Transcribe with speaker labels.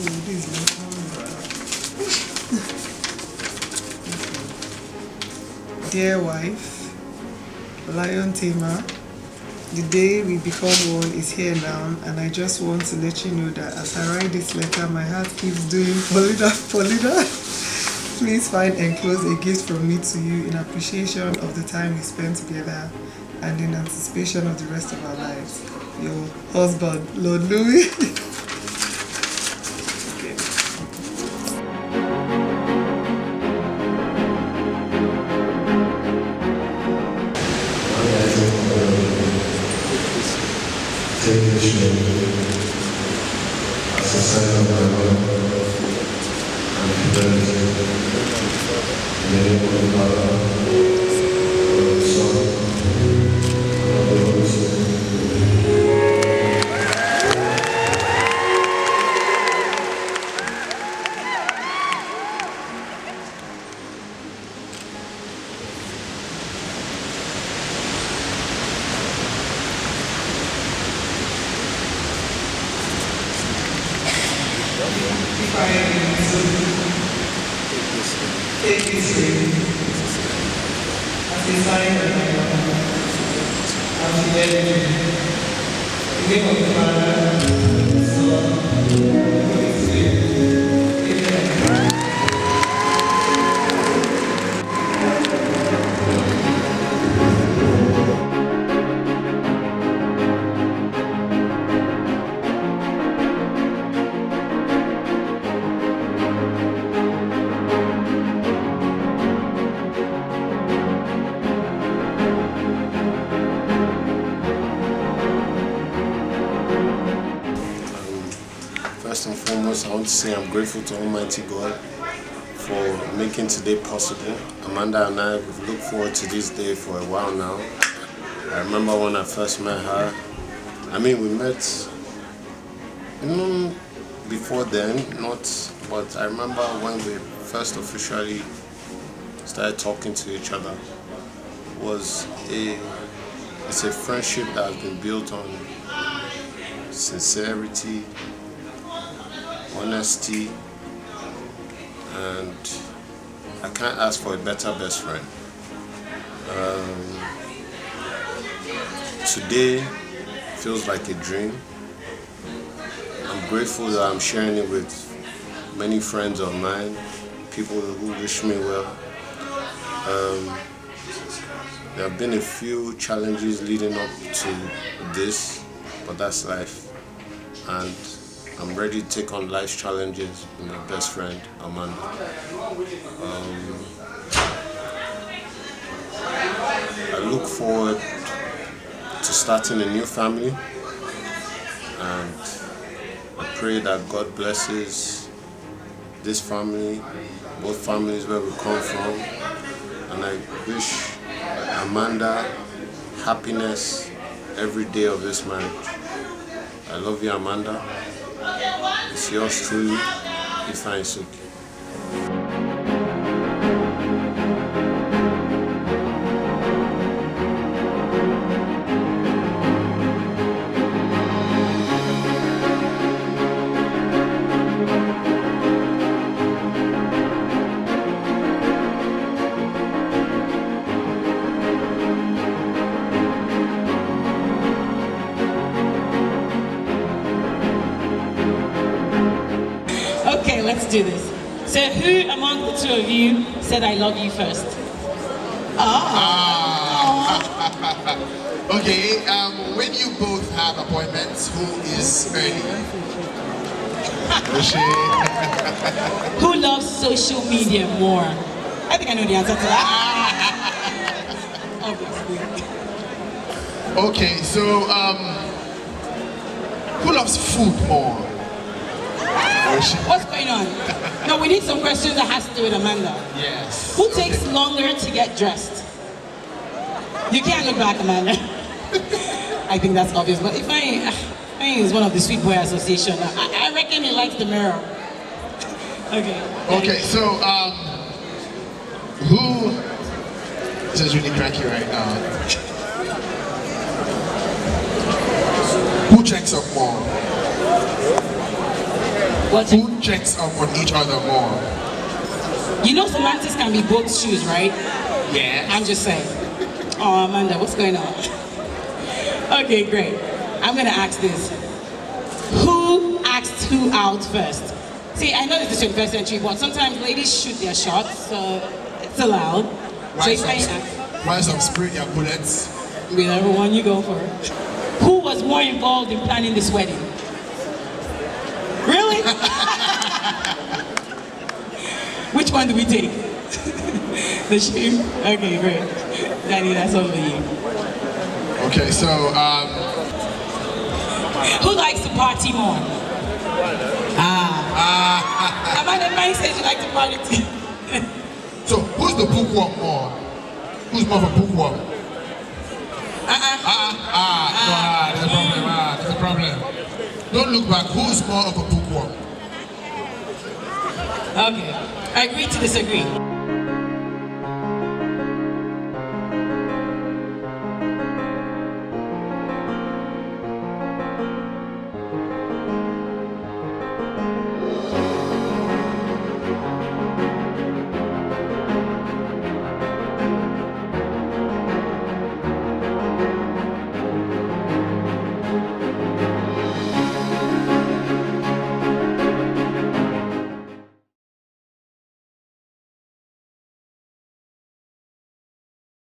Speaker 1: this is Dear wife, Lion Tamer, the day we become one is here now, and I just want to let you know that as I write this letter, my heart keeps doing polida. Please find enclosed a gift from me to you in appreciation of the time we spent together and in anticipation of the rest of our lives. Your husband, Lord Louis.
Speaker 2: Take this ring as a sign of my love and fidelity. In the name of the Father, and of the Son, and of the Holy Spirit.
Speaker 1: Take this ring as a sign of my love and fidelity. In the name of the Father, and the Son, and the Holy Spirit. Amen.
Speaker 2: First and foremost, I want to say I'm grateful to Almighty God for making today possible. Amanda and I, we've looked forward to this day for a while now. I remember when I first met her. I mean, we met, before then, but I remember when we first officially started talking to each other. It's a friendship that has been built on sincerity, honesty, and I can't ask for a better best friend. Today feels like a dream. I'm grateful that I'm sharing it with many friends of mine, people who wish me well. There have been a few challenges leading up to this, but that's life. And I'm ready to take on life's challenges with my best friend, Amanda. I look forward to starting a new family, and I pray that God blesses this family, both families where we come from, and I wish Amanda happiness every day of this marriage. I love you, Amanda. It's yours truly, Ifeanyi.
Speaker 3: Okay, let's do this. So who among the two of you said I love you first?
Speaker 4: Okay, when you both have appointments, who is early?
Speaker 3: Who loves social media more? I think I know the answer to that. Obviously.
Speaker 4: Okay, so who loves food more?
Speaker 3: What's going on? No, we need some questions that has to do with Amanda.
Speaker 4: Yes.
Speaker 3: Who takes longer to get dressed? You can't look back, Amanda. I think that's obvious, but Ifeanyi is one of the Sweet Boy Association. I reckon he likes the mirror. Okay.
Speaker 4: Okay, so who? This is really cranky right now. Who checks up more? Who checks up on each other more?
Speaker 3: You know semantics can be both shoes, right?
Speaker 4: Yeah.
Speaker 3: I'm just saying. Oh, Amanda, what's going on? Okay, great. I'm gonna ask this. Who asked who out first? See, I know this is 21st century, but sometimes ladies shoot their shots, so it's allowed.
Speaker 4: Why some spray your bullets?
Speaker 3: Whichever one you go for. Who was more involved in planning this wedding? Really? Which one do we take? The shoe? Okay, great. Danny, that's over you.
Speaker 4: Okay, so
Speaker 3: who likes to party more? Amanda Mike says you like to party too.
Speaker 4: So who's the bookworm more? Who's more of a bookworm? There's a problem. Don't look back. Who's more of a bookworm?
Speaker 3: Okay, I agree to disagree.